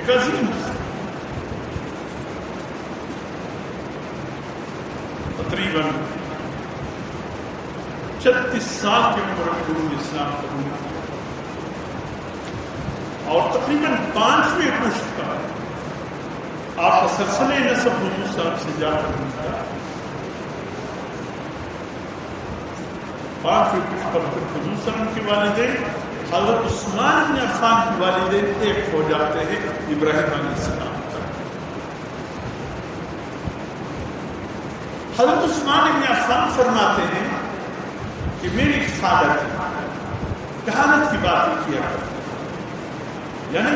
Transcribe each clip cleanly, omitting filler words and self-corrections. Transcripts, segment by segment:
ایک عظیم تقریباً 36 سال کی عمر میں علوم اسلام قبول کیا اور تقریباً 5ویں پشت پر آپ کا سلسلہ نسب حضور صاحب سے جا کر ملتا ہے. 5ویں پشت پر حضور صاحب کے والدین حضرت عثمان بن عفان کے والدین ایک ہو جاتے ہیں ابراہیم علیہ السلام تک. حضرت عثمان بن عفان فرماتے ہیں کہ میری خالہ کہانت کی باتیں کیا کرتی، یعنی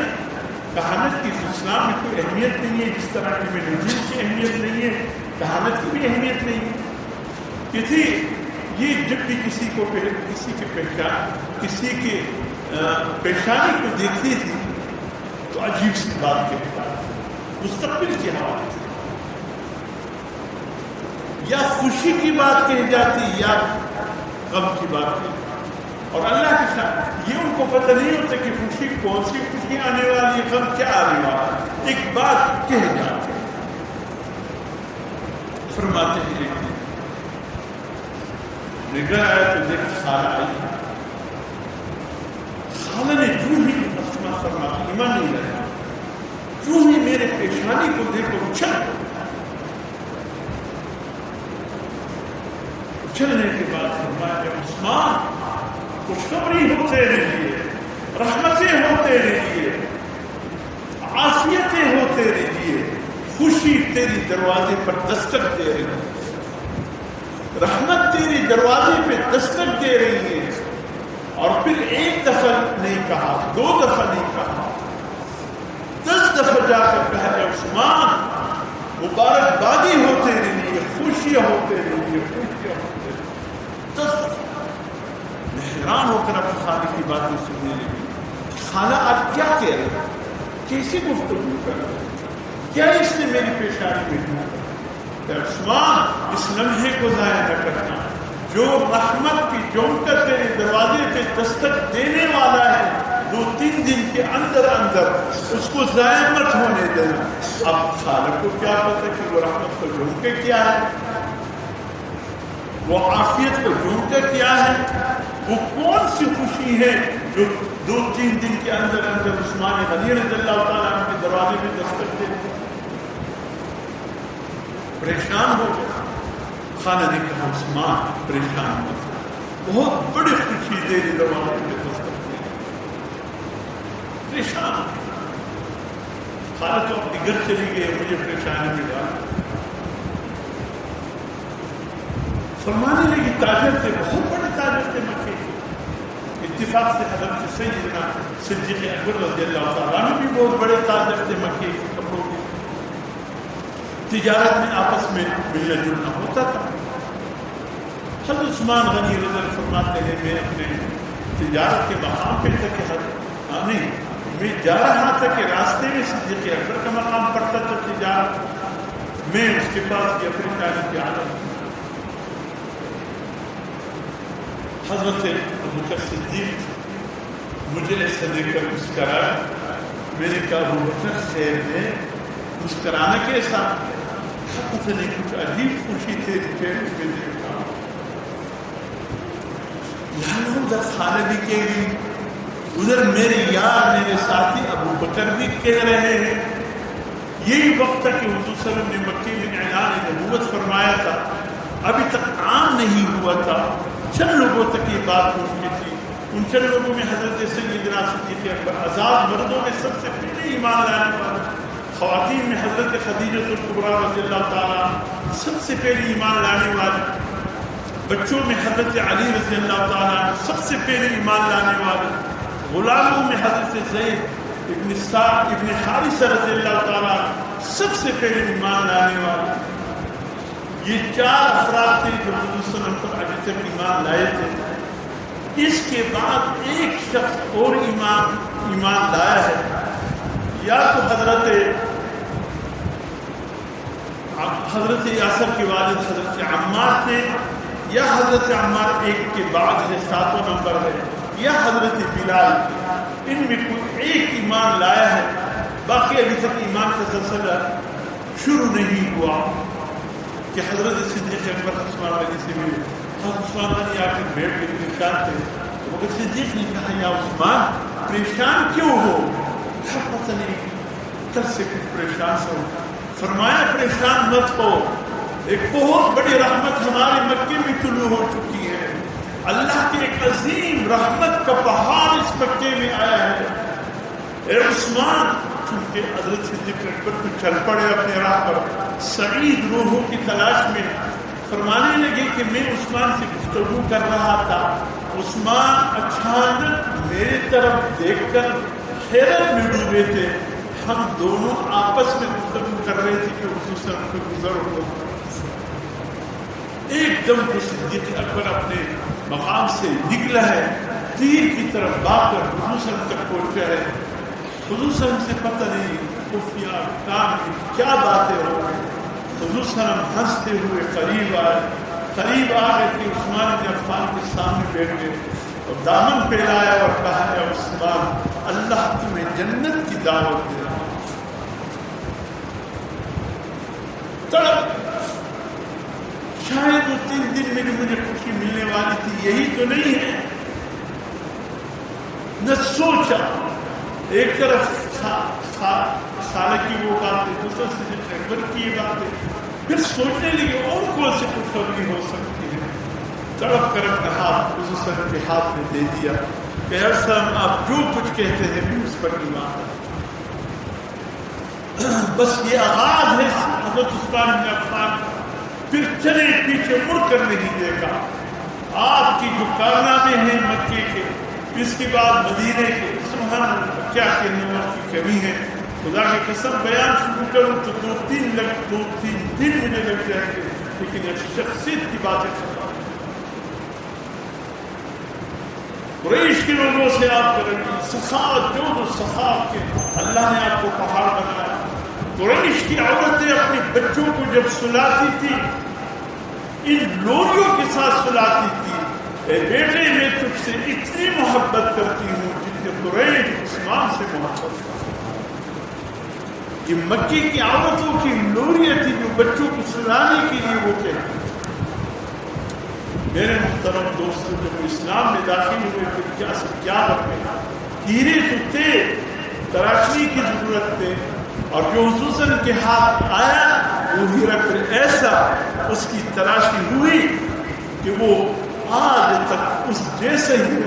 کہانت کی اسلام میں کوئی اہمیت نہیں ہے جس طرح کی میں نجوم کی اہمیت نہیں ہے، کہانت کی بھی اہمیت نہیں ہے. کہ تھی یہ جب بھی کسی کے پیشانی کو دیکھتی تھی تو عجیب سی بات کہتا مستقبل کی حوالے سے یا خوشی کی بات کہی جاتی یا غم کی بات کہی، اور اللہ کے ساتھ یہ ان کو پتہ نہیں ہوتا کہ خوشی کون سی خوشی آنے والی ہے، غم کیا آنے والا ہے، ایک بات کہہ جاتے ہیں. فرماتے ہیں ایک دن نگاہ آیا تو دیکھ خالہ آئی. خالہ نے جو ہی فرماتے ایمان نہیں لگا، جو ہی میرے پیشانی کو دیکھو اچھلنے کے بعد فرمایا عثمان خوشخبری ہو تیرے لیے، رحمتیں ہو تیرے لیے، عافیتیں ہو تیرے لیے، خوشی تیری دروازے پر دستک دے رہی ہے، رحمت تیری دروازے پہ دستک دے رہی ہے. اور پھر ایک دفعہ نہیں کہا، 2 دفعہ نہیں کہا، 10 دفعہ جا کر کہا کہ عثمان مبارکبادی ہو تیرے لیے، خوشیاں ہو تیرے لیے، خوشیاں ہو تیرے لیے. 10 دفعہ. میں حیران ہو کر اپنی خالہ کی باتیں سننے لگی. خالہ آپ کیا کہہ رہے ہیں، کیسی گفتگو کر رہے ہیں، کیا اس نے میری پیشانی میں دیا؟ کہ عثمان اس لمحے کو ضائع نہ کرنا، جو رحمت کی جونکر تیرے دروازے پہ دستک دینے والا ہے 2-3 دن کے اندر اندر اس کو ضائع مت ہونے دینا. اب خالہ کو کیا پتہ کہ وہ رحمت کا جونکر کیا ہے، وہ عافیت کا جونکر کیا ہے، وہ کون سی خوشی ہے جو 2-3 دن کے اندر اندر عثمان غنی رضی اللہ تعالیٰ عنہ کے دروازے پہ دستک دے. پریشان ہو گیا. خالہ نے کہا عثمان پریشان ہو، بہت بڑی خوشی تیری دروازے پہ دستک دے. پریشان خالہ تو اپنی گھر چلی گئی، مجھے پریشانی میں ڈالا. فرمانے لگی تاجر تھے، بہت بڑے تاجر تھے مکے کے. اتفاق سے حضرت سیدنا صدیق اکبر رضی اللہ تعالیٰ عنہ بھی بہت بڑے تاجر تھے مکے کے کپڑوں کے. تجارت میں آپس میں ملنا جلنا ہوتا تھا. حضرت عثمان غنی رضی اللہ فرماتے ہیں میں اپنے تجارت کے مقام پہ تھا کہ نہیں میں جا رہا تھا کہ راستے میں صدیق اکبر کا مقام پڑتا تھا تجارت میں، اس کے پاس یہ پریشانی کی عادت. حضرت ابوبکر صدیق مجھے ایسا دیکھ کر مسکرایا. میں نے کہا ابوبکر خیر ہے، مسکرانا کیسا؟ پتہ نہیں کچھ عجیب خوشی تھی چہرے پہ دیکھا. یہاں ادھر خالہ بھی کہہ رہی، ادھر میرے یار میرے ساتھی ابوبکر بھی کہہ رہے ہیں. یہی وقت تھا کہ حضور صلی اللہ علیہ وسلم نے مکے میں اعلان نبوت فرمایا تھا، ابھی تک عام نہیں ہوا تھا. چند لوگوں تک یہ بات پہنچی تھی. ان چند لوگوں میں حضرت سیدنا صدیق اکبر، آزاد مردوں میں سب سے پہلے ایمان لانے والا، خواتین میں حضرت خدیجہ الکبریٰ رضی اللہ تعالیٰ سب سے پہلے ایمان لانے والے، بچوں میں حضرت علی رضی اللہ تعالیٰ سب سے پہلے ایمان لانے والے، غلاموں میں حضرت زید ابن سعد ابن حارثہ رضی اللہ تعالیٰ سب سے پہلے ایمان لانے والے. یہ 4 افراد تھے جو حضور صلی اللہ علیہ وسلم پر ابھی تک ایمان لائے تھے. اس کے بعد ایک شخص اور ایمان لایا ہے، یا تو حضرت یاسر کے والد حضرت عمار تھے، یا حضرت عمار ایک کے بعد ہے 7واں نمبر ہے، یا حضرت بلال. ان میں کوئی ایک ایمان لایا ہے. باقی ابھی تک ایمان کا سلسلہ شروع نہیں ہوا کہ حضرت صدیق اکبر عثمان غنی سے ملے. حضرت عثمان غنی آ کے بیٹھ کے پریشان تھے. مگر صدیق نے کہا یا عثمان پریشان کیوں ہو؟ پتہ نہیں کل سے کچھ پریشان ہو. فرمایا پریشان مت ہو، ایک بہت بڑی رحمت ہمارے مکے میں طلوع ہو چکی ہے. اللہ کی ایک عظیم رحمت کا پہاڑ اس مکے میں آیا ہے. اے عثمان، چونکہ حضرت صدیق اکبر تو چل پڑے اپنے راہ پر سعید روحوں کی تلاش میں. فرمانے لگے کہ میں عثمان سے گفتگو کر رہا تھا، عثمان اچانک میرے طرف دیکھ کر حیرت میں ڈوبے تھے. ہم دونوں آپس میں گفتگو کر رہے تھے کہ حضور صلی اللہ علیہ وسلم کو گزر ہو. ایک دم وہ صدیق اکبر اپنے مقام سے نکلا ہے، تیر کی طرف بھاگ کر حضور صلی اللہ علیہ وسلم تک پہنچا ہے. حضور صلی اللہ علیہ وسلم سے پتہ نہیں خفیہ کام کیا باتیں ہو گئی. حضور صلی اللہ علیہ وسلم ہنستے ہوئے قریب آئے کہ عثمان بن عفان کے سامنے بیٹھ گئے اور دامن پھیلایا اور کہا ہے عثمان اللہ تمہیں جنت کی دعوت دے رہا ہے. تڑپ شاید وہ 3 دن میں جو مجھے خوشی ملنے والی تھی یہی تو نہیں ہے. نہ سوچا، ایک طرف سالہ کی وہ باتیں، دوسرے صدیق اکبر کی یہ باتیں، پھر سوچنے لگے اور کون سی خوشخبری ہو سکتی ہے. تڑپ کر اپنا ہاتھ حضور صلی اللہ علیہ وسلم کے ہاتھ میں دے دیا کہ اے وسلم آپ جو کچھ کہتے ہیں میں اس پر ایمان رکھتا ہوں. بس یہ آغاز ہے حضرت عثمان بن عفان. پھر چلے پیچھے مڑ کر نہیں دیکھا. آپ کی جو کارنامے ہیں مکے کے، اس کے بعد مدینے کے، سبحان اللہ کیا کہنے وقت کی کمی ہے. خدا کی قسم بیان شروع کروں تو 2-3 دن مجھے لگ جائیں گے، لیکن ایک شخصیت کی باتیں کرتا ہوں. قریش کے لوگوں سے آپ کریں گے سخاوت، جو سخاوت کے اللہ نے آپ کو پہاڑ بنایا. قریش کی عورتیں اپنے بچوں کو جب سلاتی تھی ان لوریوں کے ساتھ سلاتی تھی. اے بیٹے میں تجھ سے اتنی محبت کرتی ہوں جتنے قریش عثمان سے محبت کرتی. یہ مکے کی عورتوں کی لوریاں تھی جو بچوں کو سلانے کے لیے وہ کہتی. میرے محترم دوستوں، جب اسلام میں داخل ہوئے پھر کیا بنے. ہیرے تو تھے، تراشنے کی ضرورت تھے، اور جو حضور صلی اللہ علیہ وسلم کے ہاتھ آیا وہ ہیرا پھر ایسا اس کی تلاشی ہوئی کہ وہ آج تک اس جیسے ہی